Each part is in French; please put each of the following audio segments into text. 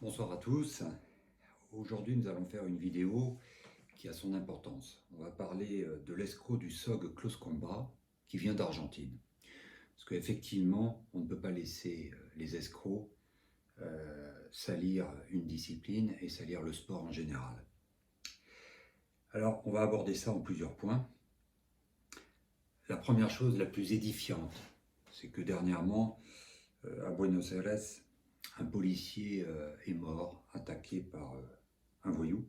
Bonsoir à tous. Aujourd'hui, nous allons faire une vidéo qui a son importance. On va parler de l'escroc du SOG Close Combat qui vient d'Argentine. Parce qu'effectivement, on ne peut pas laisser les escrocs salir une discipline et salir le sport en général. Alors, on va aborder ça en plusieurs points. La première chose, la plus édifiante, c'est que dernièrement, à Buenos Aires, un policier est mort, attaqué par un voyou.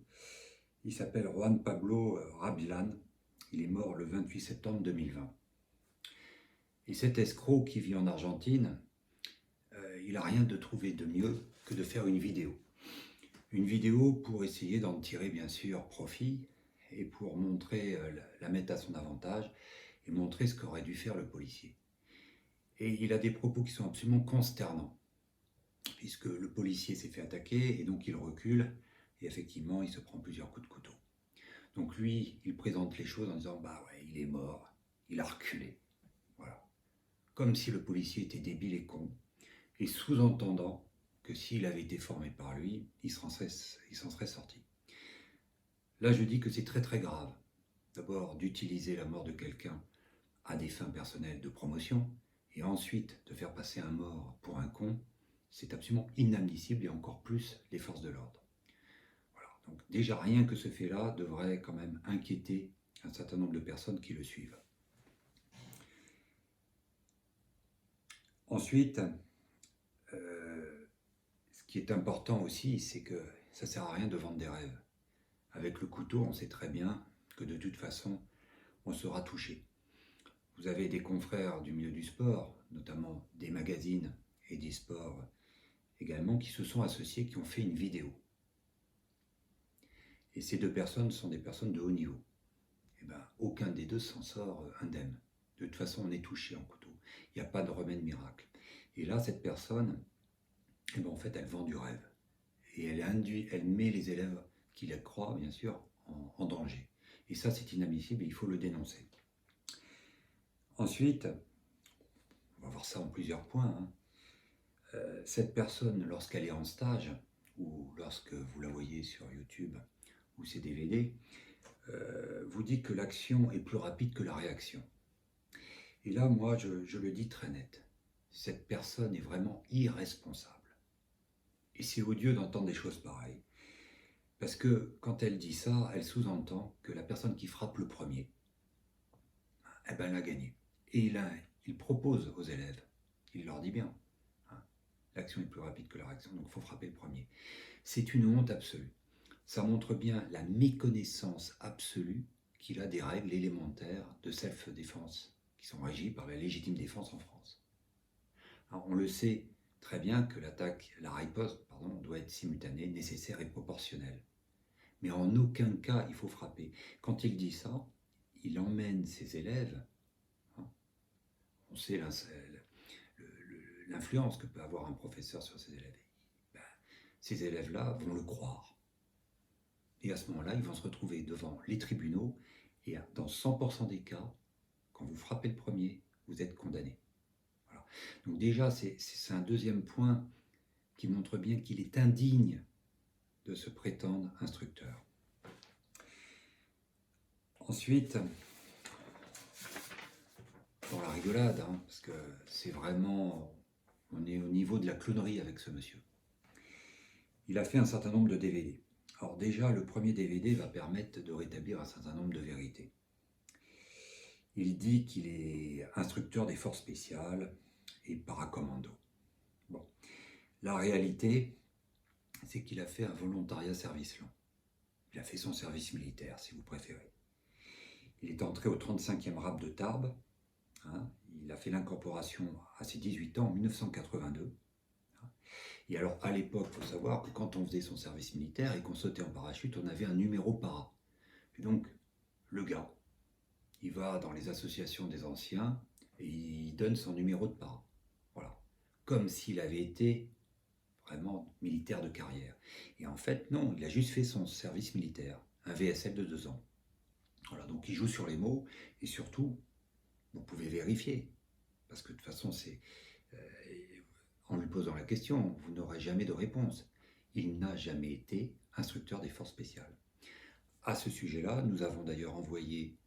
Il s'appelle Juan Pablo Rabilan. Il est mort le 28 septembre 2020. Et cet escroc qui vit en Argentine, il n'a rien de trouvé de mieux que de faire une vidéo. Une vidéo pour essayer d'en tirer bien sûr profit et pour montrer, la mettre à son avantage et montrer ce qu'aurait dû faire le policier. Et il a des propos qui sont absolument consternants, puisque le policier s'est fait attaquer et donc il recule et effectivement il se prend plusieurs coups de couteau. Donc lui, il présente les choses en disant « bah ouais, il est mort, il a reculé ». Voilà. Comme si le policier était débile et con, et sous-entendant que s'il avait été formé par lui, il s'en serait sorti. Là, je dis que c'est très très grave, d'abord d'utiliser la mort de quelqu'un à des fins personnelles de promotion, et ensuite de faire passer un mort pour un con, c'est absolument inadmissible, et encore plus les forces de l'ordre. Voilà. Donc déjà rien que ce fait-là devrait quand même inquiéter un certain nombre de personnes qui le suivent. Ensuite, ce qui est important aussi, c'est que ça ne sert à rien de vendre des rêves. Avec le couteau, on sait très bien que de toute façon, on sera touché. Vous avez des confrères du milieu du sport, notamment des magazines et des sports également, qui se sont associés, qui ont fait une vidéo. Et ces deux personnes sont des personnes de haut niveau. Et ben, aucun des deux s'en sort indemne. De toute façon, on est touché en couteau. Il n'y a pas de remède miracle. Et là, cette personne, eh ben, en fait, elle vend du rêve. Et elle met les élèves qui la croient, bien sûr, en danger. Et ça, c'est inadmissible et il faut le dénoncer. Ensuite, on va voir ça en plusieurs points. Cette personne, lorsqu'elle est en stage, ou lorsque vous la voyez sur YouTube ou ses DVD, vous dit que l'action est plus rapide que la réaction. Et là, moi, je le dis très net. Cette personne est vraiment irresponsable. Et c'est odieux d'entendre des choses pareilles. Parce que quand elle dit ça, elle sous-entend que la personne qui frappe le premier, eh ben, elle a gagné. Et il propose aux élèves, il leur dit bien, hein, l'action est plus rapide que la réaction, donc il faut frapper le premier. C'est une honte absolue. Ça montre bien la méconnaissance absolue qu'il a des règles élémentaires de self-défense qui sont régies par la légitime défense en France. Alors, on le sait très bien que la riposte, doit être simultanée, nécessaire et proportionnelle. Mais en aucun cas il faut frapper. Quand il dit ça, il emmène ses élèves, hein, on sait l'influence que peut avoir un professeur sur ses élèves. Ben, ces élèves-là vont le croire. Et à ce moment-là, ils vont se retrouver devant les tribunaux, et dans 100% des cas, quand vous frappez le premier, vous êtes condamné. Voilà. Donc déjà, c'est un deuxième point qui montre bien qu'il est indigne de se prétendre instructeur. Ensuite, pour la rigolade, hein, parce que c'est vraiment, on est au niveau de la clownerie avec ce monsieur. Il a fait un certain nombre de DVD. Alors déjà, le premier DVD va permettre de rétablir un certain nombre de vérités. Il dit qu'il est instructeur des forces spéciales et paracommando. Bon, la réalité, c'est qu'il a fait un volontariat service long. Il a fait son service militaire, si vous préférez. Il est entré au 35e RAP de Tarbes. Hein, il a fait l'incorporation à ses 18 ans en 1982. Et alors, à l'époque, il faut savoir que quand on faisait son service militaire et qu'on sautait en parachute, on avait un numéro para. Et donc, le gars, il va dans les associations des anciens et il donne son numéro de para. Voilà. Comme s'il avait été vraiment militaire de carrière. Et en fait, non, il a juste fait son service militaire, un VSL de 2 ans. Voilà, donc il joue sur les mots et surtout, vous pouvez vérifier. Parce que de toute façon, en lui posant la question, vous n'aurez jamais de réponse. il n'a jamais été instructeur des forces spéciales. À ce sujet-là, nous avons d'ailleurs envoyé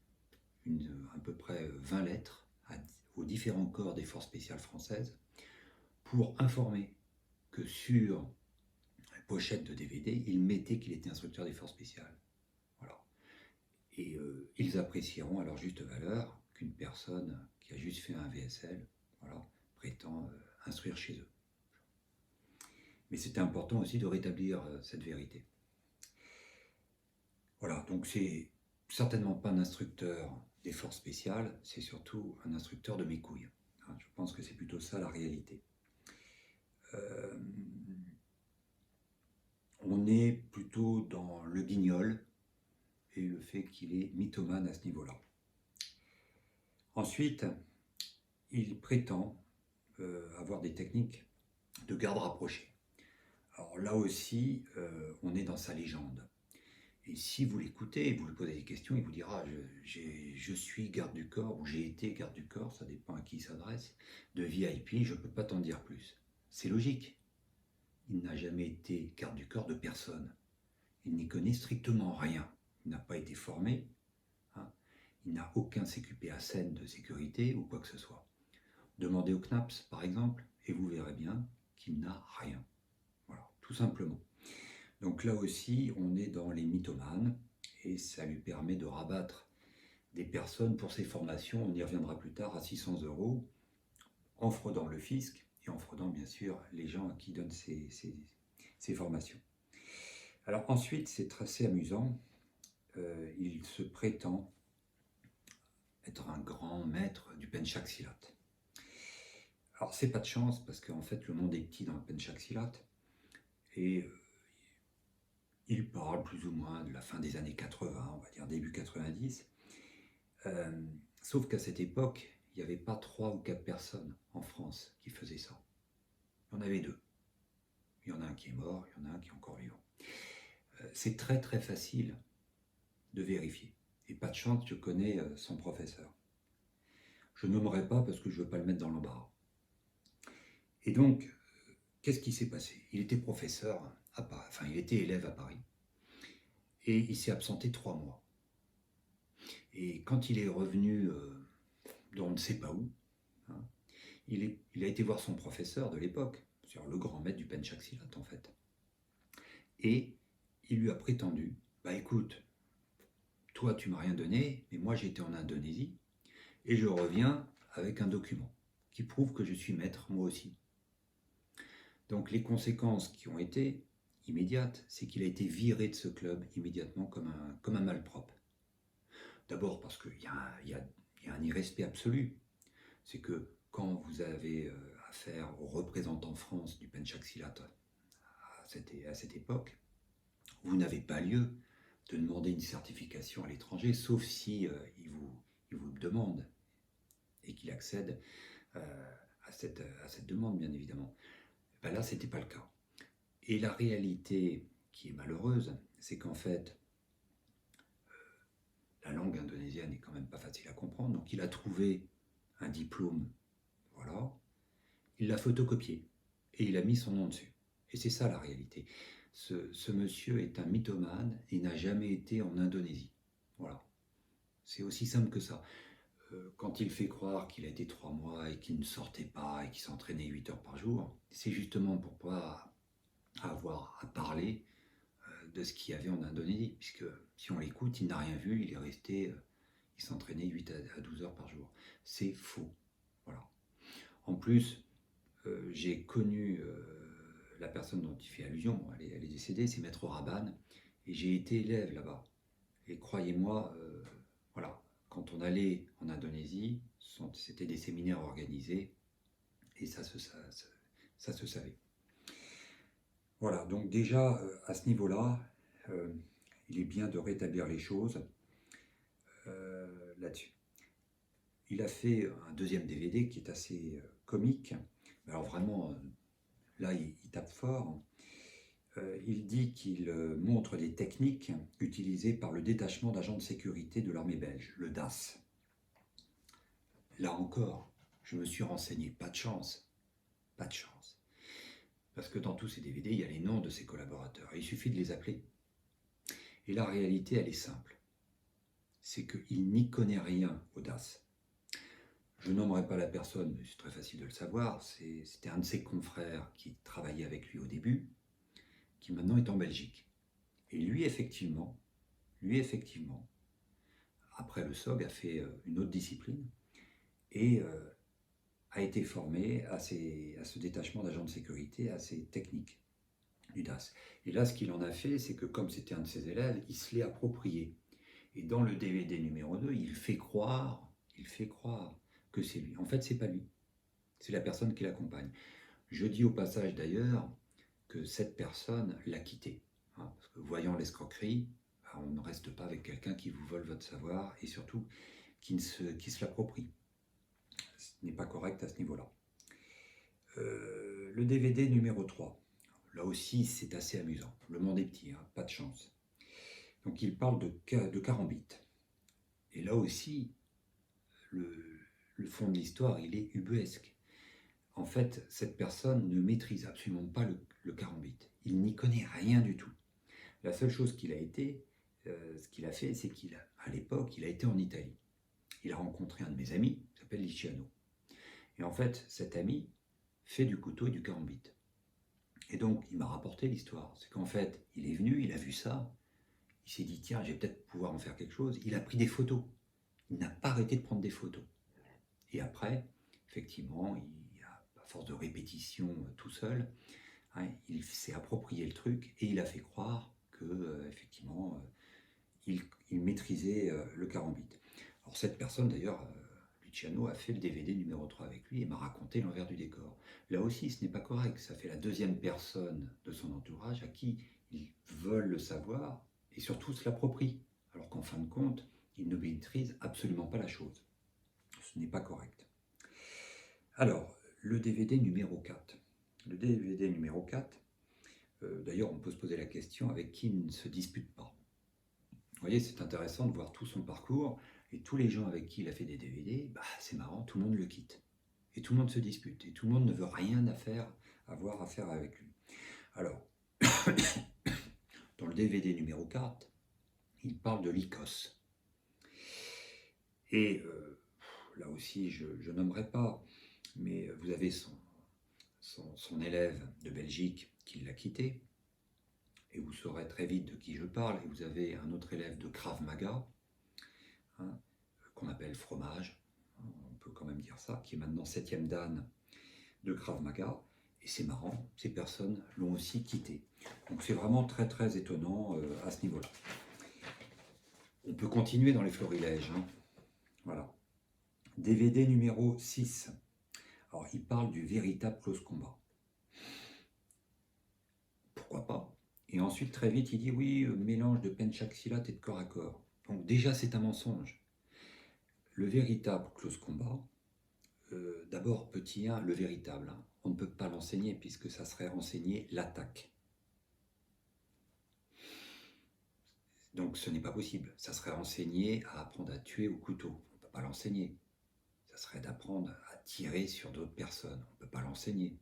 à peu près 20 lettres aux différents corps des forces spéciales françaises pour informer que sur la pochette de DVD, il mettait qu'il était instructeur des forces spéciales. Voilà. Et ils apprécieront à leur juste valeur qu'une personne qui a juste fait un VSL, voilà, prétend instruire chez eux. Mais c'était important aussi de rétablir cette vérité. Voilà, donc c'est certainement pas un instructeur des forces spéciales, c'est surtout un instructeur de mes couilles. Je pense que c'est plutôt ça la réalité. On est plutôt dans le guignol et le fait qu'il est mythomane à ce niveau-là. Ensuite, il prétend avoir des techniques de garde rapprochée. Alors là aussi, on est dans sa légende. Et si vous l'écoutez et vous lui posez des questions, il vous dira je suis garde du corps ou j'ai été garde du corps, ça dépend à qui il s'adresse, de VIP, je ne peux pas t'en dire plus. C'est logique. Il n'a jamais été garde du corps de personne. Il n'y connaît strictement rien. Il n'a pas été formé. Il n'a aucun CQPA scène de sécurité ou quoi que ce soit. Demandez au CNAPS, par exemple, et vous verrez bien qu'il n'a rien. Voilà, tout simplement. Donc là aussi, on est dans les mythomanes, et ça lui permet de rabattre des personnes pour ses formations, on y reviendra plus tard, à 600 €, en fraudant le fisc, et en fraudant bien sûr les gens à qui donnent ces formations. Alors ensuite, c'est assez amusant, il se prétend être un grand maître du Penchak Silat. Alors c'est pas de chance, parce qu'en fait le monde est petit dans le Penchak Silat, et il parle plus ou moins de la fin des années 80, on va dire début 90, sauf qu'à cette époque, il n'y avait pas 3 ou 4 personnes en France qui faisaient ça. Il y en avait 2. Il y en a un qui est mort, il y en a un qui est encore vivant. C'est très très facile de vérifier. Et pas de chance, je connais son professeur. Je nommerai pas parce que je ne veux pas le mettre dans l'embarras. Et donc, qu'est-ce qui s'est passé? Il était professeur à Paris, enfin il était élève à Paris. Et il s'est absenté 3 mois. Et quand il est revenu on ne sait pas où, hein, il a été voir son professeur de l'époque, le grand maître du Penchak Silat en fait. Et il lui a prétendu, bah écoute, toi tu m'as rien donné, mais moi j'étais en Indonésie, et je reviens avec un document qui prouve que je suis maître moi aussi. Donc les conséquences qui ont été immédiates, c'est qu'il a été viré de ce club immédiatement comme un malpropre. D'abord parce qu'il y a un irrespect absolu. C'est que quand vous avez affaire aux représentants France du Penchak Silat à cette époque, vous n'avez pas lieu de demander une certification à l'étranger, sauf si il vous demande et qu'il accède à cette demande, bien évidemment. Ben là, ce n'était pas le cas. Et la réalité qui est malheureuse, c'est qu'en fait, la langue indonésienne n'est quand même pas facile à comprendre, donc il a trouvé un diplôme, voilà, il l'a photocopié et il a mis son nom dessus. Et c'est ça la réalité. Ce monsieur est un mythomane et n'a jamais été en Indonésie. Voilà. C'est aussi simple que ça. Quand il fait croire qu'il a été 3 mois et qu'il ne sortait pas et qu'il s'entraînait 8 heures par jour, c'est justement pour pas avoir à parler de ce qu'il y avait en Indonésie. Puisque si on l'écoute, il n'a rien vu, il est resté, il s'entraînait 8 à 12 heures par jour. C'est faux. Voilà. En plus, j'ai connu la personne dont il fait allusion, elle est décédée, c'est Maître Rabanne, et j'ai été élève là-bas. Et croyez-moi, voilà, quand on allait en Indonésie, c'était des séminaires organisés, et ça se savait. Voilà, donc déjà, à ce niveau-là, il est bien de rétablir les choses là-dessus. Il a fait un deuxième DVD qui est assez comique. Alors vraiment, là, il tape fort. Il dit qu'il montre des techniques utilisées par le détachement d'agents de sécurité de l'armée belge, le DAS. Là encore, je me suis renseigné, pas de chance. Pas de chance. Parce que dans tous ces DVD, il y a les noms de ses collaborateurs. Et il suffit de les appeler. Et la réalité, elle est simple. C'est qu'il n'y connaît rien au DAS. Je nommerai pas la personne, mais c'est très facile de le savoir. C'était un de ses confrères qui travaillait avec lui au début, qui maintenant est en Belgique. Et lui, effectivement, après le SOG, a fait une autre discipline et a été formé à ce détachement d'agents de sécurité, à ces techniques du DAS. Et là, ce qu'il en a fait, c'est que comme c'était un de ses élèves, il se l'est approprié. Et dans le DVD numéro 2, il fait croire que c'est lui. En fait, c'est pas lui. C'est la personne qui l'accompagne. Je dis au passage d'ailleurs que cette personne l'a quitté. Hein, parce que voyant l'escroquerie, on ne reste pas avec quelqu'un qui vous vole votre savoir et surtout qui se l'approprie. Ce n'est pas correct à ce niveau-là. Le DVD numéro 3. Là aussi, c'est assez amusant. Le monde est petit, hein, pas de chance. Donc il parle de carambite. Et là aussi, le fond de l'histoire, il est ubuesque. En fait, cette personne ne maîtrise absolument pas le carambite. Il n'y connaît rien du tout. La seule chose qu'il a été, ce qu'il a fait, c'est qu'à l'époque, il a été en Italie. Il a rencontré un de mes amis, qui s'appelle Luciano. Et en fait, cet ami fait du couteau et du carambite. Et donc, il m'a rapporté l'histoire. C'est qu'en fait, il est venu, il a vu ça, il s'est dit, tiens, je vais peut-être pouvoir en faire quelque chose. Il a pris des photos. Il n'a pas arrêté de prendre des photos. Et après, effectivement, à force de répétition tout seul, hein, il s'est approprié le truc et il a fait croire que, effectivement, il maîtrisait le carambite. Alors cette personne, d'ailleurs, Luciano a fait le DVD numéro 3 avec lui et m'a raconté l'envers du décor. Là aussi, ce n'est pas correct. Ça fait la deuxième personne de son entourage à qui il vole le savoir et surtout se l'approprie. Alors qu'en fin de compte, il ne maîtrise absolument pas la chose. Ce n'est pas correct. Alors, le DVD numéro 4. Le DVD numéro 4, d'ailleurs, on peut se poser la question avec qui il ne se dispute pas. Vous voyez, c'est intéressant de voir tout son parcours et tous les gens avec qui il a fait des DVD, bah, c'est marrant, tout le monde le quitte. Et tout le monde se dispute et tout le monde ne veut rien avoir à faire avec lui. Alors, dans le DVD numéro 4, il parle de l'ICOS. Et là aussi, je nommerai pas, mais vous avez son élève de Belgique qui l'a quitté, et vous saurez très vite de qui je parle, et vous avez un autre élève de Krav Maga, hein, qu'on appelle Fromage, on peut quand même dire ça, qui est maintenant 7e dan de Krav Maga, et c'est marrant, ces personnes l'ont aussi quitté. Donc c'est vraiment très très étonnant à ce niveau-là. On peut continuer dans les florilèges, hein. Voilà. DVD numéro 6. Alors, il parle du véritable close combat. Pourquoi pas? Et ensuite, très vite, il dit oui, mélange de penchaxilat et de corps à corps. Donc déjà, c'est un mensonge. Le véritable close combat, d'abord, petit 1, le véritable, hein, on ne peut pas l'enseigner puisque ça serait enseigner l'attaque. Donc ce n'est pas possible. Ça serait enseigner à apprendre à tuer au couteau. On ne peut pas l'enseigner. Ça serait d'apprendre à tirer sur d'autres personnes. On ne peut pas l'enseigner.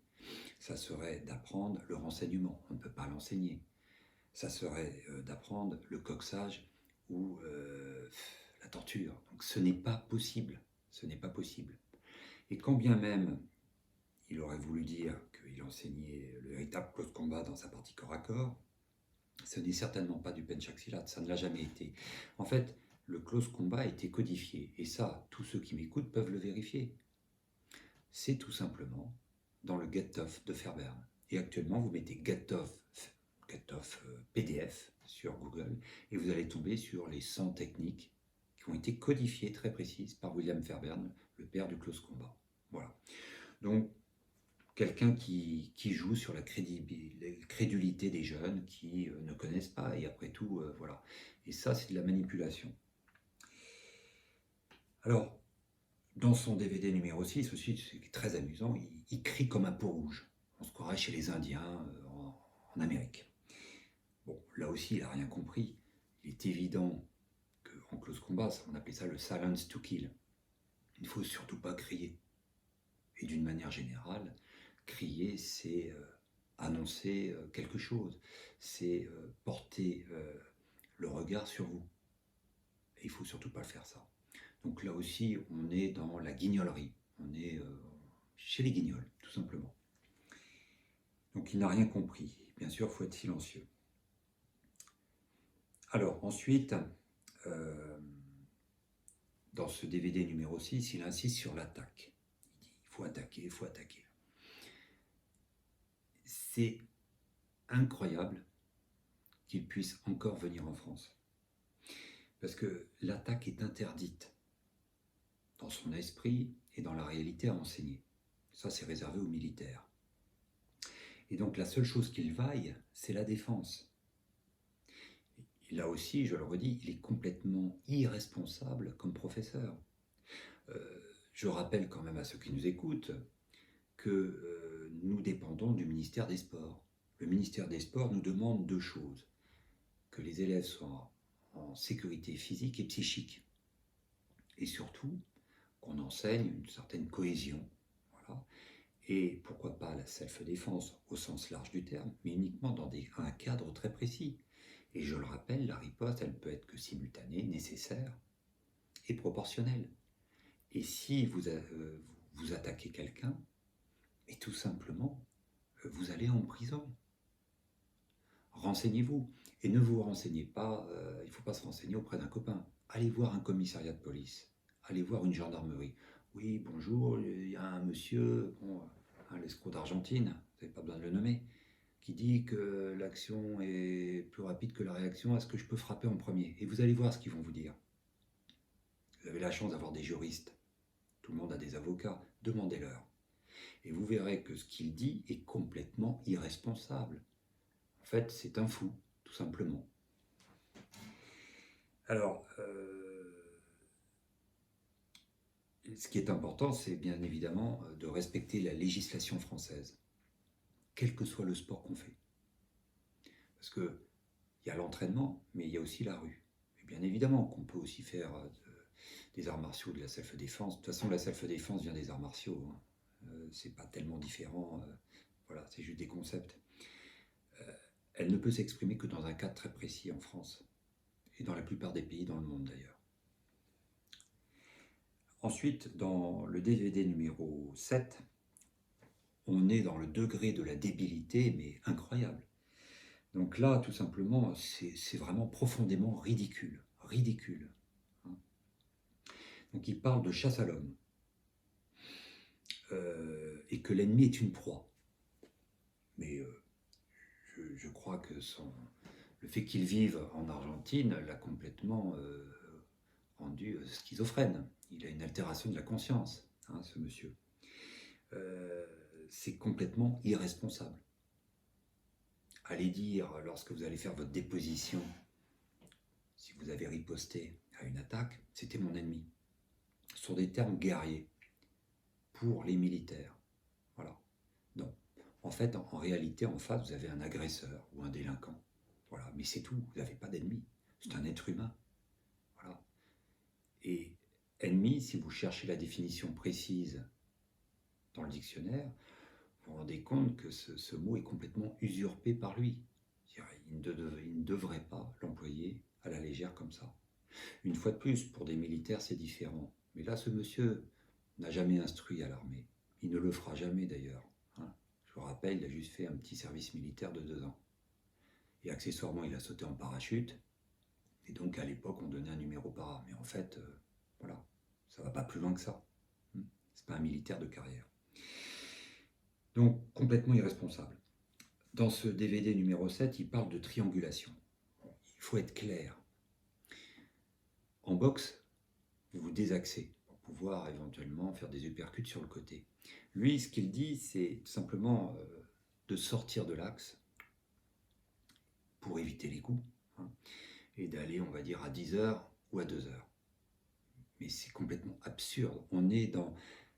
Ça serait d'apprendre le renseignement. On ne peut pas l'enseigner. Ça serait d'apprendre le coxage ou la torture. Donc ce n'est pas possible. Ce n'est pas possible. Et quand bien même il aurait voulu dire qu'il enseignait le véritable close combat dans sa partie corps à corps, ce n'est certainement pas du penchaxilat, ça ne l'a jamais été. En fait, le close combat a été codifié, et ça, tous ceux qui m'écoutent peuvent le vérifier. C'est tout simplement dans le Get Tough de Fairbairn. Et actuellement, vous mettez Get Tough PDF sur Google, et vous allez tomber sur les 100 techniques qui ont été codifiées très précises par William Fairbairn, le père du close combat. Voilà. Donc, quelqu'un qui joue sur la crédulité des jeunes qui ne connaissent pas, et après tout, voilà. Et ça, c'est de la manipulation. Alors, dans son DVD numéro 6 aussi, c'est très amusant, il crie comme un pot rouge. On se croirait chez les Indiens en Amérique. Bon, là aussi, il n'a rien compris. Il est évident qu'en close combat, on appelait ça le silence to kill. Il ne faut surtout pas crier. Et d'une manière générale, crier, c'est annoncer quelque chose, c'est porter le regard sur vous. Et il ne faut surtout pas faire ça. Donc là aussi, on est dans la guignolerie. On est chez les guignols, tout simplement. Donc il n'a rien compris. Bien sûr, il faut être silencieux. Alors ensuite, dans ce DVD numéro 6, il insiste sur l'attaque. Il dit, il faut attaquer, il faut attaquer. C'est incroyable qu'il puisse encore venir en France. Parce que l'attaque est interdite dans son esprit et dans la réalité à enseigner. Ça, c'est réservé aux militaires. Et donc la seule chose qu'il vaille, c'est la défense. Et là aussi, je le redis, il est complètement irresponsable comme professeur. Je rappelle quand même à ceux qui nous écoutent que nous dépendons du ministère des Sports. Le ministère des Sports nous demande deux choses. Que les élèves soient en sécurité physique et psychique. Et surtout, qu'on enseigne une certaine cohésion. Voilà. Et pourquoi pas la self-défense au sens large du terme, mais uniquement dans un cadre très précis. Et je le rappelle, la riposte, elle ne peut être que simultanée, nécessaire et proportionnelle. Et si vous attaquez quelqu'un, et tout simplement, vous allez en prison. Renseignez-vous. Et ne vous renseignez pas, il ne faut pas se renseigner auprès d'un copain. Allez voir un commissariat de police. Allez voir une gendarmerie. Oui, bonjour, il y a un monsieur, l'escroc d'Argentine, vous n'avez pas besoin de le nommer, qui dit que l'action est plus rapide que la réaction. Est-ce que je peux frapper en premier? Et vous allez voir ce qu'ils vont vous dire. Vous avez la chance d'avoir des juristes. Tout le monde a des avocats. Demandez-leur. Et vous verrez que ce qu'il dit est complètement irresponsable. En fait, c'est un fou, tout simplement. Alors, ce qui est important, c'est bien évidemment de respecter la législation française, quel que soit le sport qu'on fait. Parce qu'il y a l'entraînement, mais il y a aussi la rue. Et bien évidemment qu'on peut aussi faire des arts martiaux, de la self-défense. De toute façon, la self-défense vient des arts martiaux. C'est pas tellement différent. Voilà, c'est juste des concepts. Elle ne peut s'exprimer que dans un cadre très précis en France. Et dans la plupart des pays dans le monde d'ailleurs. Ensuite, dans le DVD numéro 7, on est dans le degré de la débilité, mais incroyable. Donc là, tout simplement, c'est vraiment profondément ridicule. Ridicule. Donc il parle de chasse à l'homme. Et que l'ennemi est une proie. Mais je crois que le fait qu'il vive en Argentine l'a complètement rendu schizophrène. Il a une altération de la conscience, ce monsieur. C'est complètement irresponsable. Allez dire, lorsque vous allez faire votre déposition, si vous avez riposté à une attaque, c'était mon ennemi. Ce sont des termes guerriers pour les militaires. Voilà. Non. En fait, en réalité, en face, vous avez un agresseur ou un délinquant. Voilà. Mais c'est tout. Vous n'avez pas d'ennemi. C'est un être humain. Voilà. Et ennemi, si vous cherchez la définition précise dans le dictionnaire, vous vous rendez compte que ce mot est complètement usurpé par lui. Il ne devrait pas l'employer à la légère comme ça. Une fois de plus, pour des militaires, c'est différent. Mais là, ce monsieur n'a jamais instruit à l'armée. Il ne le fera jamais d'ailleurs. Je vous rappelle, il a juste fait un petit service militaire de 2 ans. Et accessoirement, il a sauté en parachute. Et donc, à l'époque, on donnait un numéro para. Mais en fait, voilà, ça ne va pas plus loin que ça. C'est pas un militaire de carrière. Donc, complètement irresponsable. Dans ce DVD numéro 7, il parle de triangulation. Il faut être clair. En boxe, vous vous désaxez pour pouvoir éventuellement faire des uppercuts sur le côté. Lui, ce qu'il dit, c'est simplement de sortir de l'axe pour éviter les coups et d'aller, on va dire, à 10 heures ou à 2 heures. Mais c'est complètement absurde. On est dans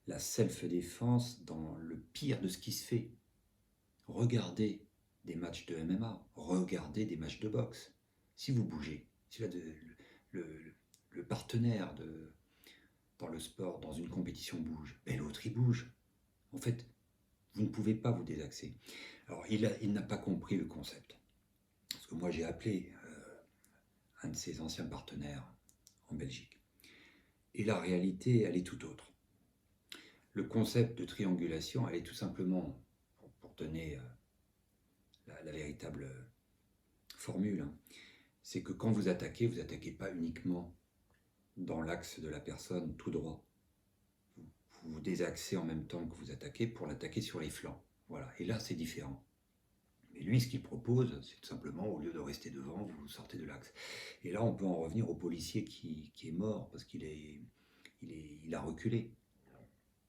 la self-défense, dans le pire de ce qui se fait. Regardez des matchs de MMA, regardez des matchs de boxe. Si vous bougez, si le partenaire dans le sport, dans une compétition bouge, ben l'autre il bouge. En fait, Vous ne pouvez pas vous désaxer. Alors, il n'a pas compris le concept. Parce que moi, j'ai appelé un de ses anciens partenaires en Belgique. Et la réalité, elle est tout autre. Le concept de triangulation, elle est tout simplement, pour donner la véritable formule, hein, c'est que quand vous attaquez pas uniquement dans l'axe de la personne tout droit. Vous vous désaxez en même temps que vous attaquez pour l'attaquer sur les flancs. Voilà. Et là, c'est différent. Mais lui, ce qu'il propose, c'est tout simplement, au lieu de rester devant, vous sortez de l'axe. Et là, on peut en revenir au policier qui est mort parce il a reculé.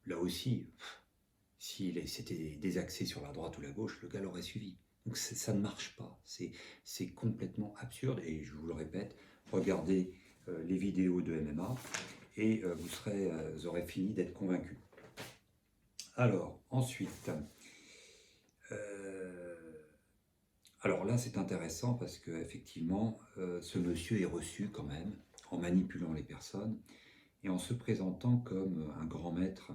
Là aussi, s'il s'était désaxé sur la droite ou la gauche, le gars l'aurait suivi. Donc ça ne marche pas. C'est complètement absurde. Et je vous le répète, regardez les vidéos de MMA et vous aurez fini d'être convaincu. Alors, ensuite, alors là, c'est intéressant parce qu'effectivement, ce monsieur est reçu quand même en manipulant les personnes et en se présentant comme un grand maître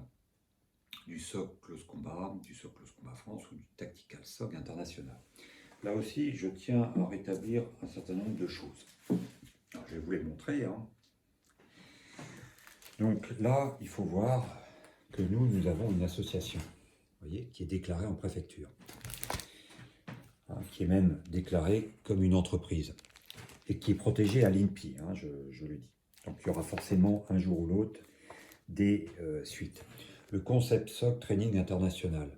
du SOG Close Combat, du SOG Close Combat France ou du Tactical SOG International. Là aussi, je tiens à rétablir un certain nombre de choses. Alors, je vais vous les montrer. Hein. Donc là, il faut voir que nous avons une association, vous voyez, qui est déclarée en préfecture. Qui est même déclarée comme une entreprise et qui est protégée à l'INPI, hein, je le dis. Donc il y aura forcément un jour ou l'autre des suites. Le concept SOC Training International.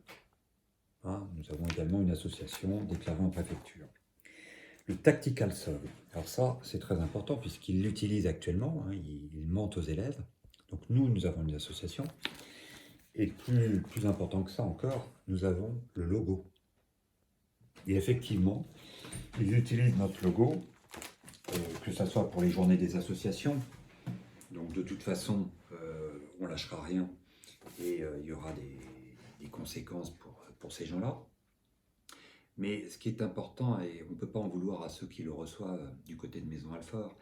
Hein, nous avons également une association déclarée en préfecture. Le Tactical SOG. Alors ça, c'est très important puisqu'il l'utilise actuellement, hein, il ment aux élèves. Donc nous avons une association. Et plus important que ça encore, nous avons le logo. Et effectivement, ils utilisent notre logo, que ce soit pour les journées des associations. Donc de toute façon, on ne lâchera rien et il y aura des conséquences pour ces gens-là. Mais ce qui est important, et on ne peut pas en vouloir à ceux qui le reçoivent du côté de Maison Alfort,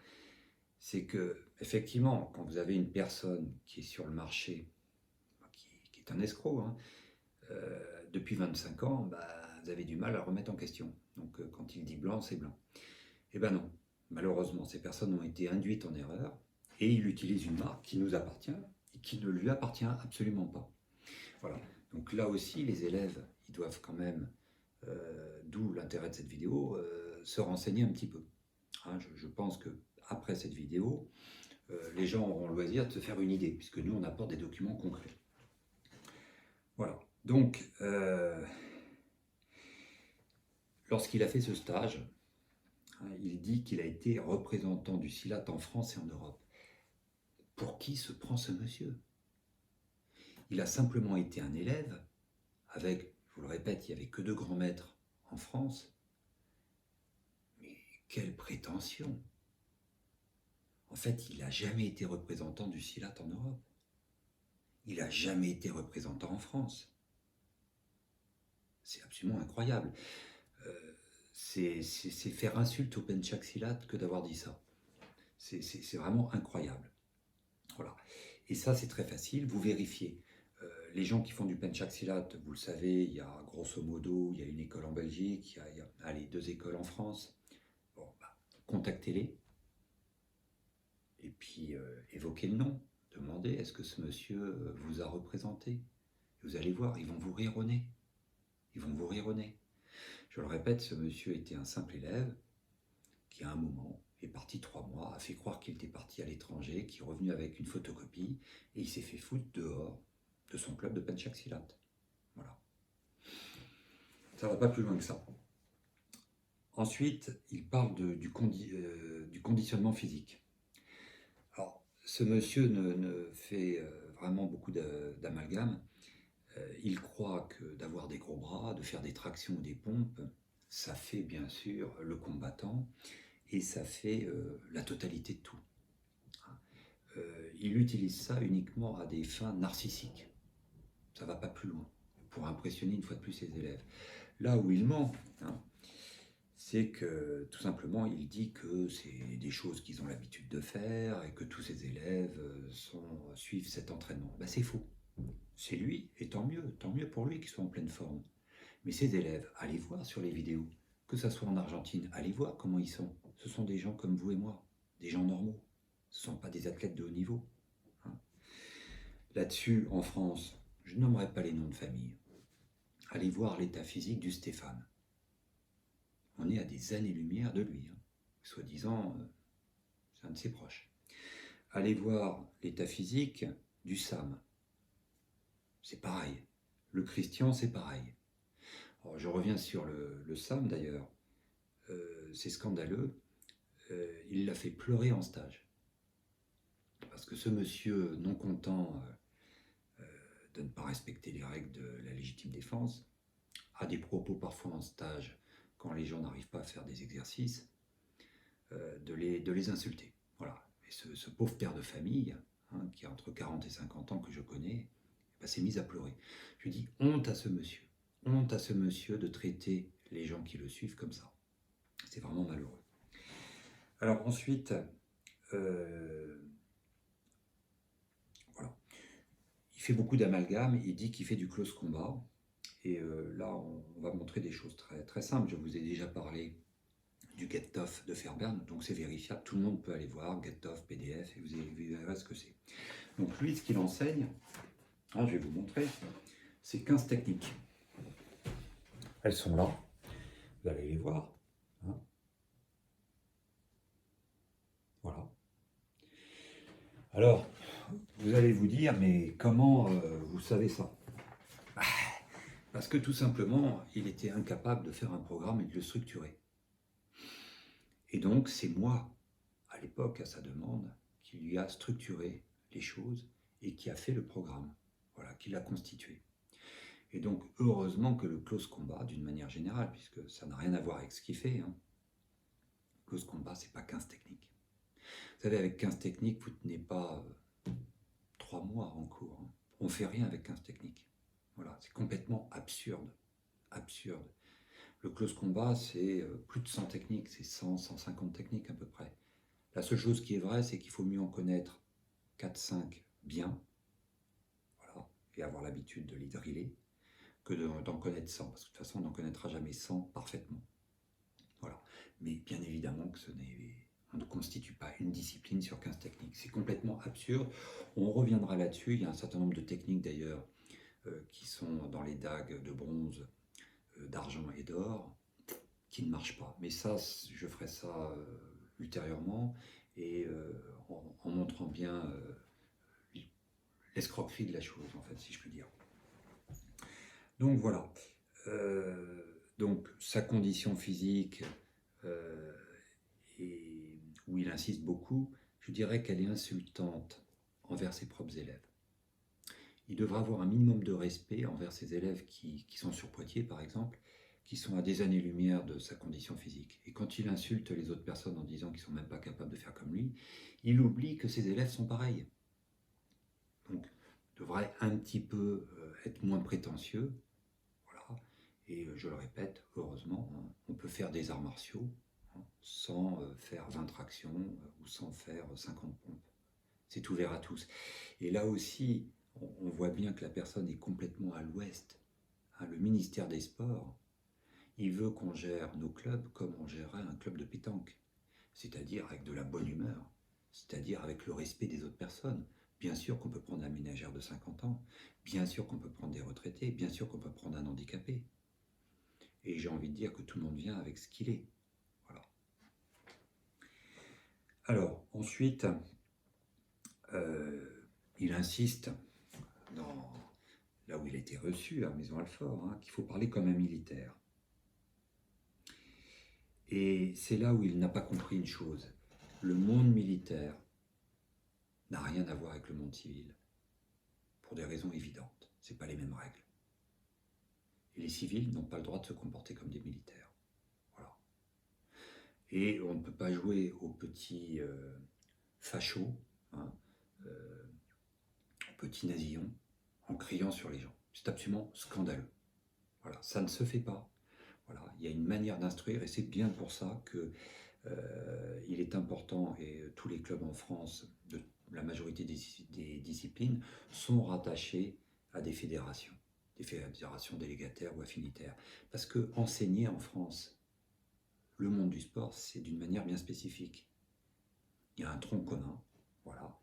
c'est que effectivement, quand vous avez une personne qui est sur le marché, qui est un escroc, hein, depuis 25 ans, vous avez du mal à le remettre en question. Donc quand il dit blanc, c'est blanc. Eh bien non, malheureusement, ces personnes ont été induites en erreur et il utilise une marque qui nous appartient et qui ne lui appartient absolument pas. Voilà, donc là aussi, les élèves, ils doivent quand même, d'où l'intérêt de cette vidéo, se renseigner un petit peu. Hein, je pense qu'après cette vidéo, les gens auront le loisir de se faire une idée, puisque nous, on apporte des documents concrets. Voilà, donc, lorsqu'il a fait ce stage, il dit qu'il a été représentant du SILAT en France et en Europe. Pour qui se prend ce monsieur? Il a simplement été un élève avec, je vous le répète, il n'y avait que 2 grands maîtres en France. Mais quelle prétention! En fait, il n'a jamais été représentant du SILAT en Europe. Il n'a jamais été représentant en France. C'est absolument incroyable. C'est faire insulte au Penchak Silat que d'avoir dit ça. C'est vraiment incroyable. Voilà. Et ça, c'est très facile, vous vérifiez. Les gens qui font du Penchak Silat, vous le savez, il y a grosso modo, il y a une école en Belgique, il y a allez, 2 écoles en France. Bon, contactez-les. Et puis, évoquez le nom. Demandez, est-ce que ce monsieur vous a représenté? Vous allez voir, ils vont vous rire au nez. Ils vont vous rire au nez. Je le répète, ce monsieur était un simple élève qui, à un moment, est parti 3 mois, a fait croire qu'il était parti à l'étranger, qui est revenu avec une photocopie, et il s'est fait foutre dehors de son club de Penchak Silat. Voilà. Ça ne va pas plus loin que ça. Ensuite, il parle du conditionnement physique. Alors, ce monsieur ne fait vraiment beaucoup d'amalgame. Il croit que d'avoir des gros bras, de faire des tractions ou des pompes, ça fait bien sûr le combattant et ça fait la totalité de tout. Il utilise ça uniquement à des fins narcissiques. Ça ne va pas plus loin, pour impressionner une fois de plus ses élèves. Là où il ment, hein, c'est que tout simplement il dit que c'est des choses qu'ils ont l'habitude de faire et que tous ses élèves suivent cet entraînement. C'est faux. c'est lui, et tant mieux pour lui qu'il soit en pleine forme. Mais ses élèves, allez voir sur les vidéos, que ça soit en Argentine, allez voir comment ils sont. Ce sont des gens comme vous et moi, des gens normaux. Ce ne sont pas des athlètes de haut niveau. Hein. Là-dessus, en France, je nommerai pas les noms de famille. Allez voir l'état physique du Stéphane. On est à des années-lumière de lui. Hein. Soi-disant, c'est un de ses proches. Allez voir l'état physique du Sam. C'est pareil. Le Christian, c'est pareil. Alors, je reviens sur le Sam d'ailleurs. C'est scandaleux. Il l'a fait pleurer en stage. Parce que ce monsieur, non content de ne pas respecter les règles de la légitime défense, a des propos parfois en stage, quand les gens n'arrivent pas à faire des exercices, de les insulter. Voilà. Et ce pauvre père de famille, hein, qui a entre 40 et 50 ans, que je connais, ben, s'est mis à pleurer. Je lui dis, honte à ce monsieur de traiter les gens qui le suivent comme ça. C'est vraiment malheureux. Alors ensuite, voilà. Il fait beaucoup d'amalgames, il dit qu'il fait du close combat, et là on va montrer des choses très, très simples. Je vous ai déjà parlé du Get Tough de Fairbairn, donc c'est vérifiable, tout le monde peut aller voir, Get Tough, PDF, et vous verrez ce que c'est. Donc lui, ce qu'il enseigne, hein, je vais vous montrer, c'est 15 techniques. Elles sont là, vous allez les voir. Hein. Voilà. Alors, vous allez vous dire, mais comment vous savez ça? Parce que tout simplement, il était incapable de faire un programme et de le structurer. Et donc, c'est moi, à l'époque, à sa demande, qui lui a structuré les choses et qui a fait le programme, voilà, qui l'a constitué. Et donc, heureusement que le close combat, d'une manière générale, puisque ça n'a rien à voir avec ce qu'il fait, hein, close combat, c'est pas 15 techniques. Vous savez, avec 15 techniques, vous ne tenez pas 3 mois en cours. Hein. On ne fait rien avec 15 techniques. Voilà, c'est complètement absurde. Absurde. Le close combat, c'est plus de 100 techniques, c'est 100, 150 techniques à peu près. La seule chose qui est vraie, c'est qu'il faut mieux en connaître 4-5 bien, voilà, et avoir l'habitude de les driller, que d'en connaître 100, parce que de toute façon, on n'en connaîtra jamais 100 parfaitement. Voilà. Mais bien évidemment que on ne constitue pas une discipline sur 15 techniques. C'est complètement absurde. On reviendra là-dessus. Il y a un certain nombre de techniques d'ailleurs qui sont dans les dagues de bronze, d'argent et d'or, qui ne marchent pas. Mais ça, je ferai ça ultérieurement, et en montrant bien l'escroquerie de la chose, en fait, si je puis dire. Donc voilà. Donc sa condition physique, et où il insiste beaucoup, je dirais qu'elle est insultante envers ses propres élèves. Il devra avoir un minimum de respect envers ses élèves qui sont surpoids, par exemple, qui sont à des années-lumière de sa condition physique. Et quand il insulte les autres personnes en disant qu'ils ne sont même pas capables de faire comme lui, il oublie que ses élèves sont pareils. Donc, il devrait un petit peu être moins prétentieux. Voilà. Et je le répète, heureusement, hein, on peut faire des arts martiaux hein, sans faire 20 tractions ou sans faire 50 pompes. C'est ouvert à tous. Et là aussi, on voit bien que la personne est complètement à l'ouest. Hein, le ministère des Sports, il veut qu'on gère nos clubs comme on gérerait un club de pétanque, c'est-à-dire avec de la bonne humeur, c'est-à-dire avec le respect des autres personnes. Bien sûr qu'on peut prendre un ménagère de 50 ans, bien sûr qu'on peut prendre des retraités, bien sûr qu'on peut prendre un handicapé. Et j'ai envie de dire que tout le monde vient avec ce qu'il est. Voilà. Alors, ensuite, il insiste, là où il a été reçu, à Maison-Alfort, hein, qu'il faut parler comme un militaire. Et c'est là où il n'a pas compris une chose. Le monde militaire n'a rien à voir avec le monde civil, pour des raisons évidentes. Ce n'est pas les mêmes règles. Et les civils n'ont pas le droit de se comporter comme des militaires. Voilà. Et on ne peut pas jouer aux petits fachos, hein, aux petits nasillons, en criant sur les gens. C'est absolument scandaleux. Voilà, ça ne se fait pas. Voilà, il y a une manière d'instruire, et c'est bien pour ça que il est important, et tous les clubs en France, de la majorité des disciplines, sont rattachés à des fédérations délégataires ou affinitaires. Parce que enseigner en France le monde du sport, c'est d'une manière bien spécifique. Il y a un tronc commun, voilà.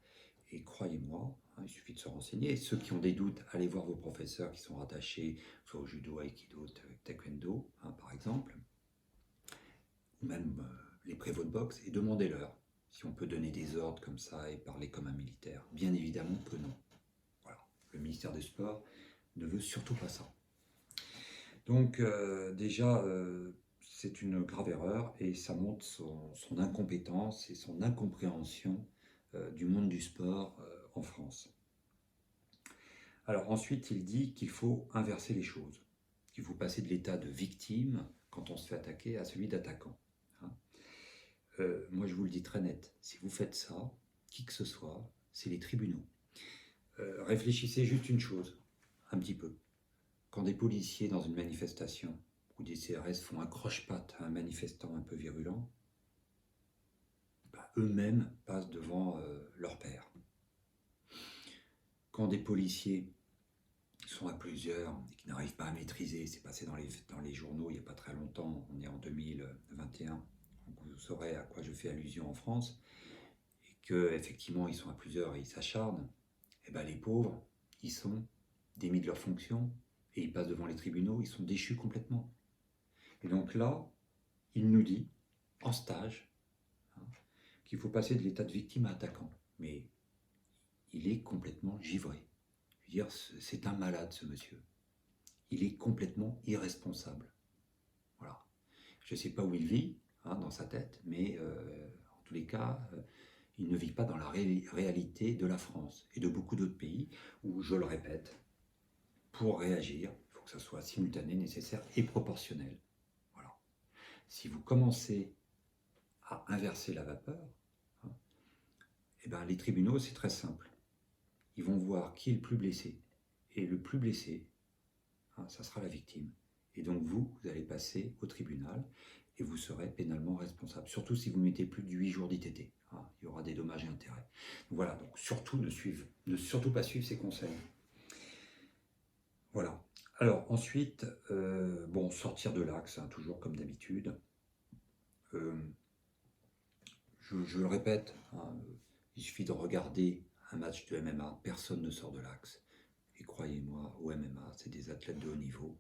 Et croyez-moi, il suffit de se renseigner. Et ceux qui ont des doutes, allez voir vos professeurs qui sont rattachés, soit au judo, aikido, taekwondo, par exemple, ou même les prévôts de boxe, et demandez-leur si on peut donner des ordres comme ça et parler comme un militaire. Bien évidemment que non. Voilà. Le ministère des Sports ne veut surtout pas ça. Donc déjà, c'est une grave erreur et ça montre son incompétence et son incompréhension du monde du sport en France. Alors ensuite, il dit qu'il faut inverser les choses, qu'il faut passer de l'état de victime, quand on se fait attaquer, à celui d'attaquant. Moi, je vous le dis très net, si vous faites ça, qui que ce soit, c'est les tribunaux. Réfléchissez juste une chose, un petit peu. Quand des policiers dans une manifestation ou des CRS font un croche-patte à un manifestant un peu virulent, eux-mêmes passent devant leur père. Quand des policiers sont à plusieurs et qui n'arrivent pas à maîtriser, c'est passé dans les journaux il n'y a pas très longtemps, on est en 2021, donc vous saurez à quoi je fais allusion en France, et qu'effectivement ils sont à plusieurs et ils s'acharnent, et bien les pauvres, ils sont démis de leur fonction et ils passent devant les tribunaux, ils sont déchus complètement. Et donc là, il nous dit, en stage, qu'il faut passer de l'état de victime à attaquant. Mais il est complètement givré. Je veux dire, c'est un malade, ce monsieur. Il est complètement irresponsable. Voilà. Je ne sais pas où il vit, dans sa tête, mais en tous les cas, il ne vit pas dans la réalité de la France et de beaucoup d'autres pays où, je le répète, pour réagir, il faut que ça soit simultané, nécessaire et proportionnel. Voilà. Si vous commencez à inverser la vapeur, eh ben, les tribunaux, c'est très simple. Ils vont voir qui est le plus blessé. Et le plus blessé, ça sera la victime. Et donc vous allez passer au tribunal et vous serez pénalement responsable. Surtout si vous mettez plus de 8 jours d'ITT. Il y aura des dommages et intérêts. Voilà, donc surtout ne surtout pas suivre ces conseils. Voilà. Alors ensuite, sortir de l'axe, toujours comme d'habitude. Je le répète, il suffit de regarder un match de MMA, personne ne sort de l'axe. Et croyez-moi, au MMA, c'est des athlètes de haut niveau.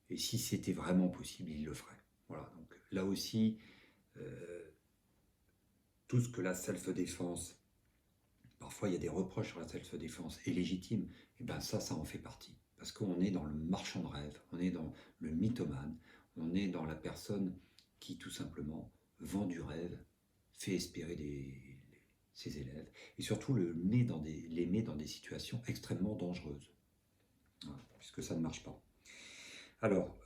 Et si c'était vraiment possible, ils le feraient. Voilà, donc là aussi, tout ce que la self-défense, parfois il y a des reproches sur la self-défense, est légitime, et bien ça en fait partie. Parce qu'on est dans le marchand de rêve, on est dans le mythomane, on est dans la personne qui tout simplement vend du rêve, fait espérer ses élèves, et surtout les met dans des situations extrêmement dangereuses, puisque ça ne marche pas. Alors,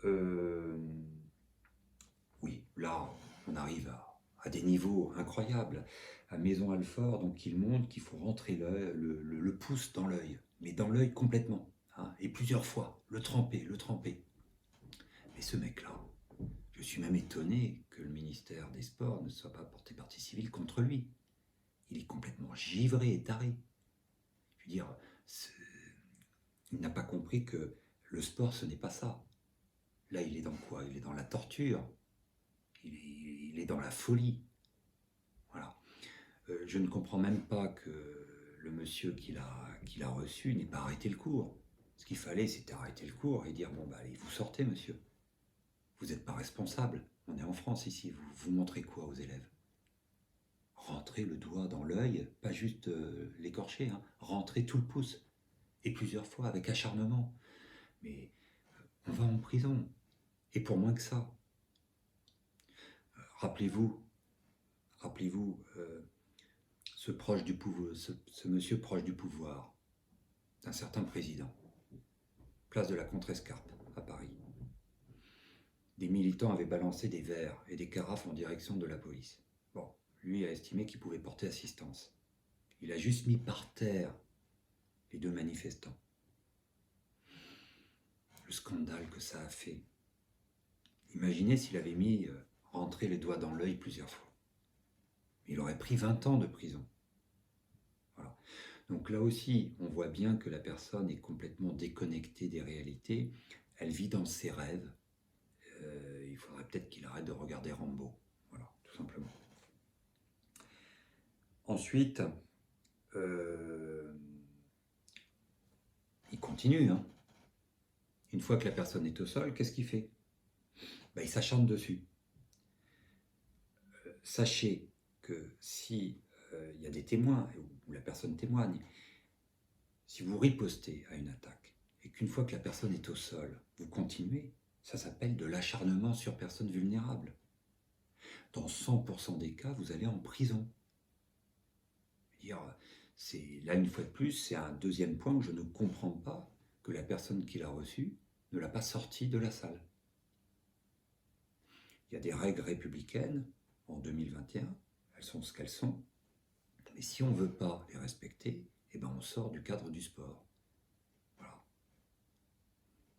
oui, là, on arrive à des niveaux incroyables. À Maisons-Alfort, donc il montre qu'il faut rentrer le pouce dans l'œil, mais dans l'œil complètement, et plusieurs fois, le tremper. Mais ce mec-là, je suis même étonné que le ministère des Sports ne soit pas porté partie civile contre lui. Il est complètement givré et taré. Je veux dire, il n'a pas compris que le sport, ce n'est pas ça. Là, il est dans quoi? Il est dans la torture. Il est dans la folie. Voilà. Je ne comprends même pas que le monsieur qui l'a reçu n'ait pas arrêté le cours. Ce qu'il fallait, c'était arrêter le cours et dire, bon, allez, vous sortez, monsieur. Vous n'êtes pas responsable. On est en France ici. Vous montrez quoi aux élèves? Rentrez le doigt dans l'œil, pas juste l'écorcher, rentrez tout le pouce. Et plusieurs fois, avec acharnement. Mais on va en prison. Et pour moins que ça. Rappelez-vous, ce monsieur proche du pouvoir, d'un certain président, place de la Contrescarpe, à Paris. Des militants avaient balancé des verres et des carafes en direction de la police. Bon, lui a estimé qu'il pouvait porter assistance. Il a juste mis par terre les deux manifestants. Le scandale que ça a fait. Imaginez s'il avait rentré les doigts dans l'œil plusieurs fois. Il aurait pris 20 ans de prison. Voilà. Donc là aussi, on voit bien que la personne est complètement déconnectée des réalités, elle vit dans ses rêves. Il faudrait peut-être qu'il arrête de regarder Rambo, voilà, tout simplement. Ensuite, il continue. Hein. Une fois que la personne est au sol, qu'est-ce qu'il fait? Il s'acharne dessus. Sachez que si il y a des témoins, ou la personne témoigne, si vous ripostez à une attaque, et qu'une fois que la personne est au sol, vous continuez, ça s'appelle de l'acharnement sur personne vulnérable. Dans 100% des cas, vous allez en prison. Là, une fois de plus, c'est un deuxième point où je ne comprends pas que la personne qui l'a reçu ne l'a pas sorti de la salle. Il y a des règles républicaines en 2021, elles sont ce qu'elles sont, mais si on ne veut pas les respecter, on sort du cadre du sport. Voilà.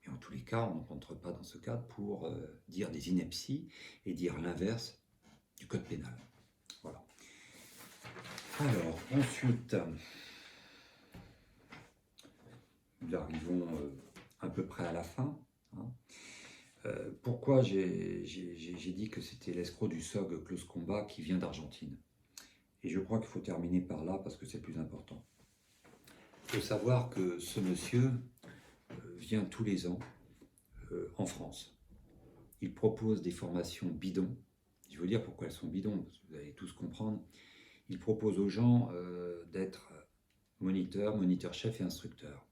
Et en tous les cas, on ne rentre pas dans ce cadre pour dire des inepties et dire l'inverse du code pénal. Voilà. Alors, ensuite, nous arrivons à peu près à la fin. Hein. Pourquoi j'ai dit que c'était l'escroc du SOG Close Combat qui vient d'Argentine? Et je crois qu'il faut terminer par là parce que c'est le plus important. Il faut savoir que ce monsieur vient tous les ans en France. Il propose des formations bidons. Je veux dire pourquoi elles sont bidons, parce que vous allez tous comprendre. Il propose aux gens d'être moniteur-chef et instructeur,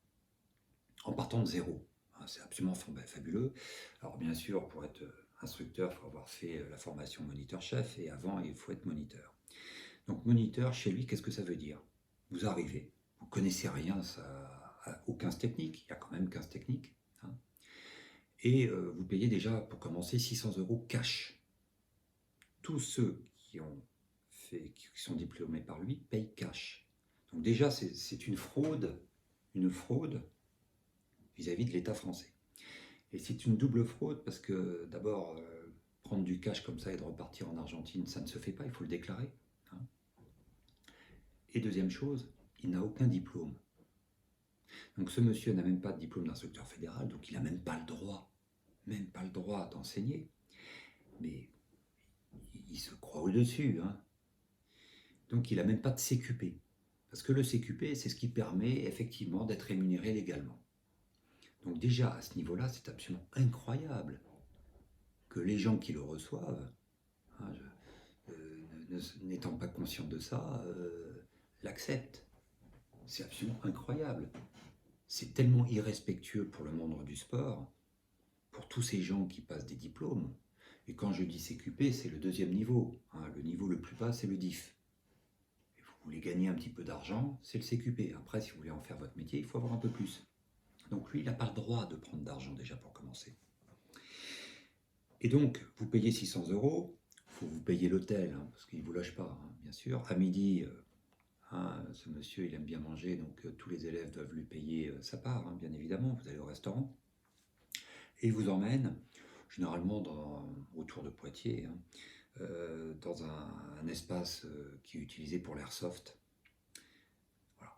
en partant de zéro. C'est absolument fabuleux. Alors bien sûr, pour être instructeur, il faut avoir fait la formation moniteur-chef, et avant, il faut être moniteur. Donc moniteur, chez lui, qu'est-ce que ça veut dire? Vous arrivez, vous ne connaissez rien aux 15 techniques, il y a quand même 15 techniques, hein, et vous payez déjà, pour commencer, 600 € cash. Tous ceux qui sont diplômés par lui payent cash. Donc déjà, c'est une fraude vis-à-vis de l'État français. Et c'est une double fraude parce que d'abord, prendre du cash comme ça et de repartir en Argentine, ça ne se fait pas, il faut le déclarer. Hein. Et deuxième chose, il n'a aucun diplôme. Donc ce monsieur n'a même pas de diplôme d'instructeur fédéral, donc il n'a même pas le droit d'enseigner. Mais il se croit au-dessus. Hein. Donc il n'a même pas de CQP. Parce que le CQP, c'est ce qui permet effectivement d'être rémunéré légalement. Donc déjà, à ce niveau-là, c'est absolument incroyable que les gens qui le reçoivent, hein, n'étant pas conscients de ça, l'acceptent. C'est absolument incroyable. C'est tellement irrespectueux pour le monde du sport, pour tous ces gens qui passent des diplômes. Et quand je dis CQP, c'est le deuxième niveau. Hein, le niveau le plus bas, c'est le DIF. Et vous voulez gagner un petit peu d'argent, c'est le CQP. Après, si vous voulez en faire votre métier, il faut avoir un peu plus. Donc lui, il n'a pas le droit de prendre d'argent déjà pour commencer. Et donc, vous payez 600 €, il faut vous payer l'hôtel, hein, parce qu'il ne vous loge pas, hein, bien sûr. À midi, ce monsieur, il aime bien manger, donc tous les élèves doivent lui payer sa part, hein, bien évidemment. Vous allez au restaurant. Et il vous emmène, généralement autour de Poitiers, hein, dans un espace qui est utilisé pour l'airsoft. Voilà.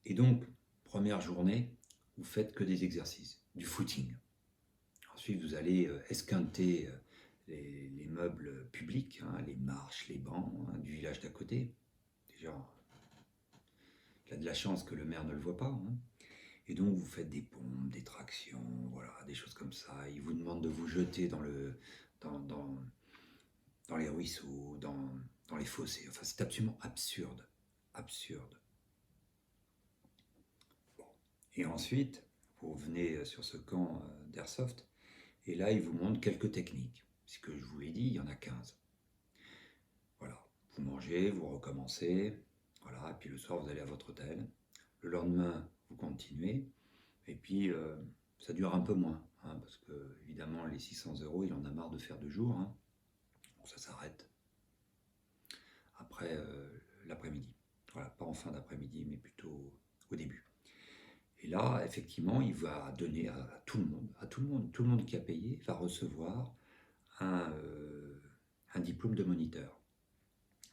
Et donc, première journée, vous faites que des exercices, du footing. Ensuite, vous allez esquinter les meubles publics, hein, les marches, les bancs, hein, du village d'à côté. Déjà, il a de la chance que le maire ne le voit pas. Hein. Et donc, vous faites des pompes, des tractions, voilà, des choses comme ça. Il vous demande de vous jeter dans les ruisseaux, dans les fossés. Enfin, c'est absolument absurde. Absurde. Bon. Et ensuite, vous revenez sur ce camp d'airsoft. Et là, il vous montre quelques techniques. Ce que je vous l'ai dit, il y en a 15. Voilà. Vous mangez, vous recommencez. Voilà. Et puis le soir, vous allez à votre hôtel. Le lendemain, vous continuez. Et puis, ça dure un peu moins. Hein, parce que, évidemment, les 600 €, il en a marre de faire 2 jours. Hein. Donc ça s'arrête après l'après-midi. Voilà, pas en fin d'après-midi, mais plutôt au début. Et là, effectivement, il va donner à tout le monde qui a payé va recevoir un diplôme de moniteur.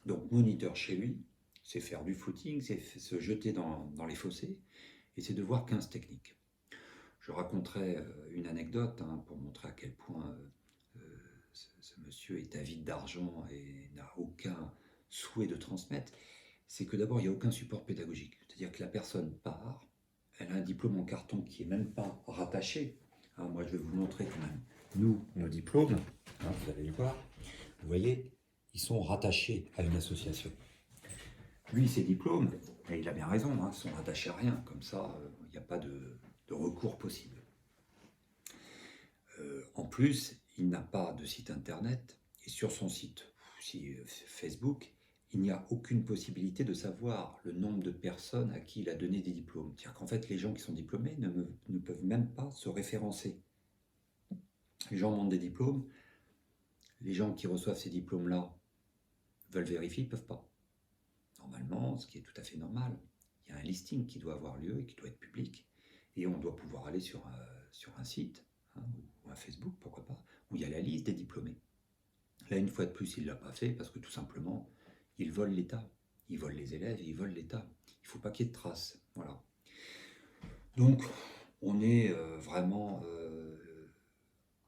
Donc, moniteur chez lui, c'est faire du footing, c'est se jeter dans les fossés, et c'est de voir 15 techniques. Je raconterai une anecdote pour montrer à quel point ce monsieur est avide d'argent et n'a aucun souhait de transmettre. C'est que d'abord, il n'y a aucun support pédagogique. C'est-à-dire que la personne part, elle a un diplôme en carton qui n'est même pas rattaché. Moi, je vais vous montrer quand même. Nous, nos diplômes, vous allez le voir, vous voyez, ils sont rattachés à une association. Lui, ses diplômes, et il a bien raison, ne sont rattachés à rien. Comme ça, il n'y a pas de recours possible. En plus, il n'a pas de site internet, et sur son site Facebook, il n'y a aucune possibilité de savoir le nombre de personnes à qui il a donné des diplômes. C'est-à-dire qu'en fait, les gens qui sont diplômés ne peuvent même pas se référencer. Les gens montrent des diplômes, les gens qui reçoivent ces diplômes-là veulent vérifier, ils ne peuvent pas. Normalement, ce qui est tout à fait normal, il y a un listing qui doit avoir lieu et qui doit être public, et on doit pouvoir aller sur un site, ou un Facebook, pourquoi pas, où il y a la liste des diplômés. Là, une fois de plus, il ne l'a pas fait parce que tout simplement, ils volent l'État. Ils volent les élèves et ils volent l'État. Il ne faut pas qu'il y ait de traces. Voilà. Donc, on est vraiment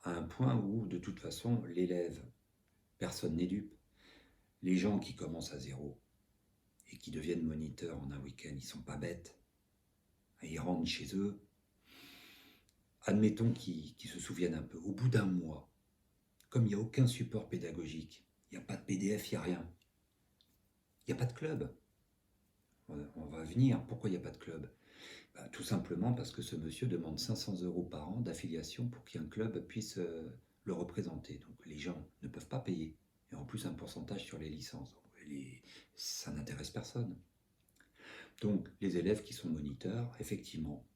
à un point où, de toute façon, l'élève, personne n'est dupe. Les gens qui commencent à zéro et qui deviennent moniteurs en un week-end, ils ne sont pas bêtes. Et ils rentrent chez eux. Admettons qu'ils se souviennent un peu. Au bout d'un mois, comme il n'y a aucun support pédagogique, il n'y a pas de PDF, il n'y a rien. Il n'y a pas de club. On va venir. Pourquoi il n'y a pas de club ? Tout simplement parce que ce monsieur demande 500 € par an d'affiliation pour qu'un club puisse le représenter. Donc les gens ne peuvent pas payer. Et en plus un pourcentage sur les licences. Ça n'intéresse personne. Donc les élèves qui sont moniteurs, effectivement,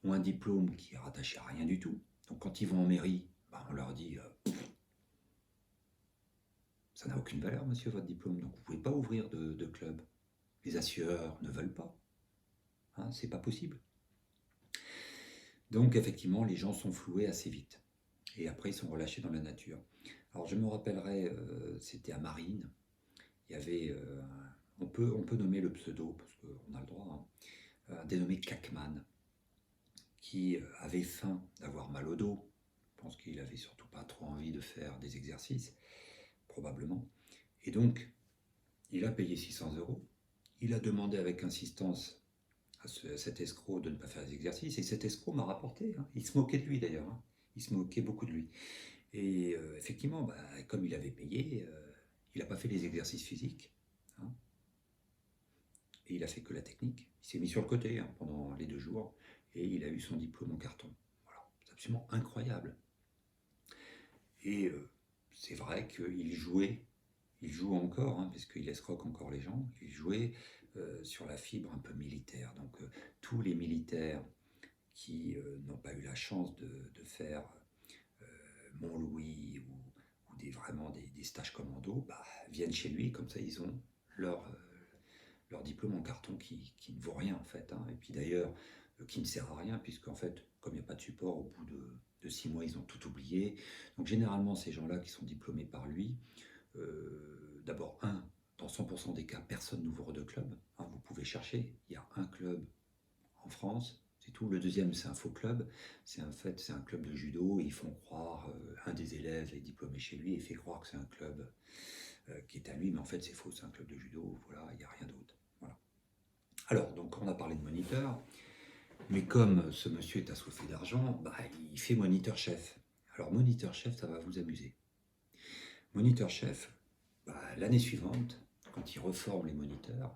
ont un diplôme qui est rattaché à rien du tout. Donc quand ils vont en mairie, on leur dit ça n'a aucune valeur, monsieur, votre diplôme, donc vous ne pouvez pas ouvrir de club. Les assureurs ne veulent pas. C'est pas possible. Donc effectivement, les gens sont floués assez vite. Et après, ils sont relâchés dans la nature. Alors je me rappellerai, c'était à Marine, il y avait, on peut nommer le pseudo, parce qu'on a le droit, un dénommé Cacman, qui avait faim d'avoir mal au dos. Je pense qu'il avait surtout pas trop envie de faire des exercices, probablement. Et donc, il a payé 600 €. Il a demandé avec insistance à cet escroc de ne pas faire les exercices, et cet escroc m'a rapporté. Il se moquait de lui d'ailleurs. Il se moquait beaucoup de lui. Et effectivement, comme il avait payé, il n'a pas fait les exercices physiques. Et il a fait que la technique. Il s'est mis sur le côté pendant les 2 jours, et il a eu son diplôme en carton. Voilà, c'est absolument incroyable. Et c'est vrai qu'il jouait, il joue encore, parce qu'il escroque encore les gens, il jouait sur la fibre un peu militaire. Donc tous les militaires qui n'ont pas eu la chance de faire Montlouis ou vraiment des stages commando, viennent chez lui, comme ça ils ont leur diplôme en carton qui ne vaut rien en fait. Et puis d'ailleurs, qui ne sert à rien, puisqu'en fait, comme il n'y a pas de support, au bout de 6 mois, ils ont tout oublié. Donc généralement, ces gens-là qui sont diplômés par lui, d'abord, dans 100% des cas, personne n'ouvre de club. Vous pouvez chercher, il y a un club en France, c'est tout. Le deuxième, c'est un faux club. C'est un club de judo, et ils font croire, un des élèves est diplômé chez lui et fait croire que c'est un club qui est à lui, mais en fait c'est faux, c'est un club de judo, voilà, il n'y a rien d'autre. Voilà. Alors, donc on a parlé de moniteur, mais comme ce monsieur est assoiffé d'argent, il fait moniteur-chef. Alors moniteur-chef, ça va vous amuser. Moniteur-chef, l'année suivante, quand il reforme les moniteurs,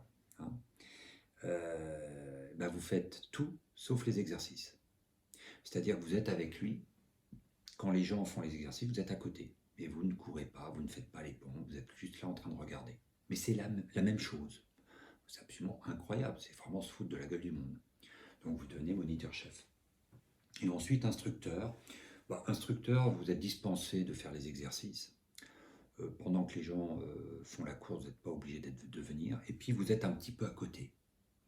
vous faites tout sauf les exercices. C'est-à-dire que vous êtes avec lui, quand les gens font les exercices, vous êtes à côté. Mais vous ne courez pas, vous ne faites pas les pompes, vous êtes juste là en train de regarder. Mais c'est la même chose. C'est absolument incroyable, c'est vraiment se foutre de la gueule du monde. Donc vous devenez moniteur-chef. Et ensuite instructeur. Instructeur, vous êtes dispensé de faire les exercices. Pendant que les gens font la course, vous n'êtes pas obligé de venir. Et puis vous êtes un petit peu à côté,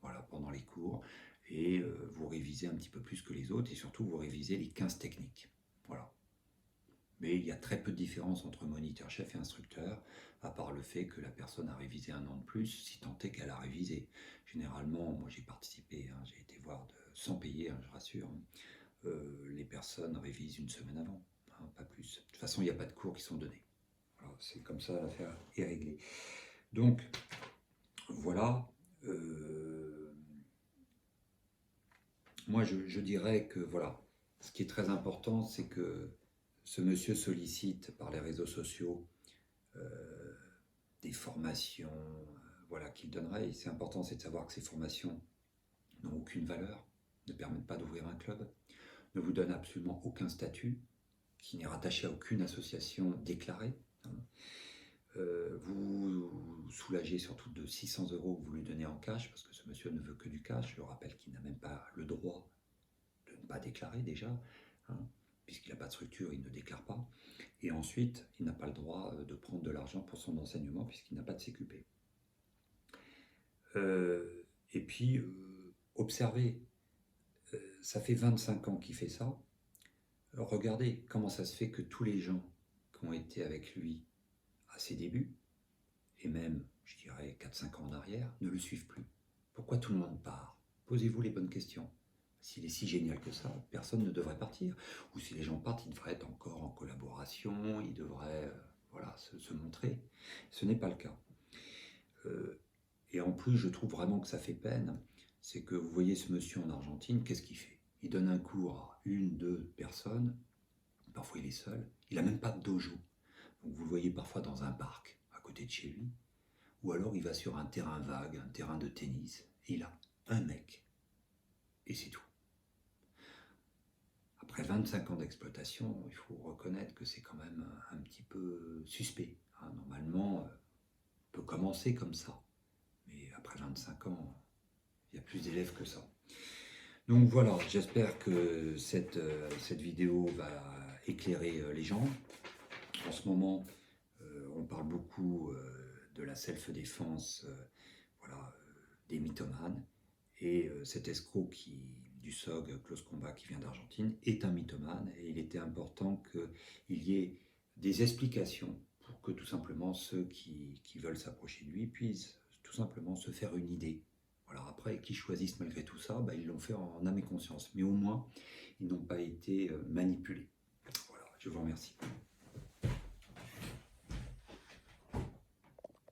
voilà, pendant les cours. Et vous révisez un petit peu plus que les autres. Et surtout, vous révisez les 15 techniques. Voilà. Mais il y a très peu de différence entre moniteur-chef et instructeur, à part le fait que la personne a révisé 1 an de plus, si tant est qu'elle a révisé. Généralement, moi j'ai participé, hein, j'ai été voir sans payer, hein, je rassure, les personnes révisent 1 semaine avant, hein, pas plus. De toute façon, il n'y a pas de cours qui sont donnés. Voilà, c'est comme ça, l'affaire est réglée. Donc, voilà. Moi, je dirais que, voilà, ce qui est très important, c'est que ce monsieur sollicite par les réseaux sociaux des formations, voilà, qu'il donnerait. Et c'est important, c'est de savoir que ces formations n'ont aucune valeur, ne permettent pas d'ouvrir un club, ne vous donnent absolument aucun statut, qui n'est rattaché à aucune association déclarée. Vous soulagez surtout de 600 € que vous lui donnez en cash, parce que ce monsieur ne veut que du cash. Je rappelle qu'il n'a même pas le droit de ne pas déclarer déjà, hein, puisqu'il n'a pas de structure, il ne déclare pas. Et ensuite, il n'a pas le droit de prendre de l'argent pour son enseignement, puisqu'il n'a pas de CQP. Et puis, observez, ça fait 25 ans qu'il fait ça. Alors, regardez comment ça se fait que tous les gens qui ont été avec lui à ses débuts, et même, je dirais, 4-5 ans en arrière, ne le suivent plus. Pourquoi tout le monde part? Posez-vous les bonnes questions. S'il est si génial que ça, personne ne devrait partir. Ou si les gens partent, ils devraient être encore en collaboration, ils devraient voilà, se montrer. Ce n'est pas le cas. Et en plus, je trouve vraiment que ça fait peine, c'est que vous voyez ce monsieur en Argentine, qu'est-ce qu'il fait? Il donne un cours à 1-2 personnes, parfois il est seul, il n'a même pas de dojo. Donc vous le voyez parfois dans un parc, à côté de chez lui, ou alors il va sur un terrain vague, un terrain de tennis, et il a un mec, et c'est tout. Après 25 ans d'exploitation, il faut reconnaître que c'est quand même un petit peu suspect. Hein. Normalement, on peut commencer comme ça, mais après 25 ans, il y a plus d'élèves que ça. Donc voilà, j'espère que cette vidéo va éclairer les gens. En ce moment, on parle beaucoup de la self-défense, voilà, des mythomanes. Et cet escroc du SOG Close Combat qui vient d'Argentine est un mythomane, et il était important qu'il y ait des explications pour que tout simplement ceux qui veulent s'approcher de lui puissent tout simplement se faire une idée. Voilà, après, qu'ils choisissent malgré tout ça, ils l'ont fait en âme et conscience. Mais au moins, ils n'ont pas été manipulés. Voilà, je vous remercie.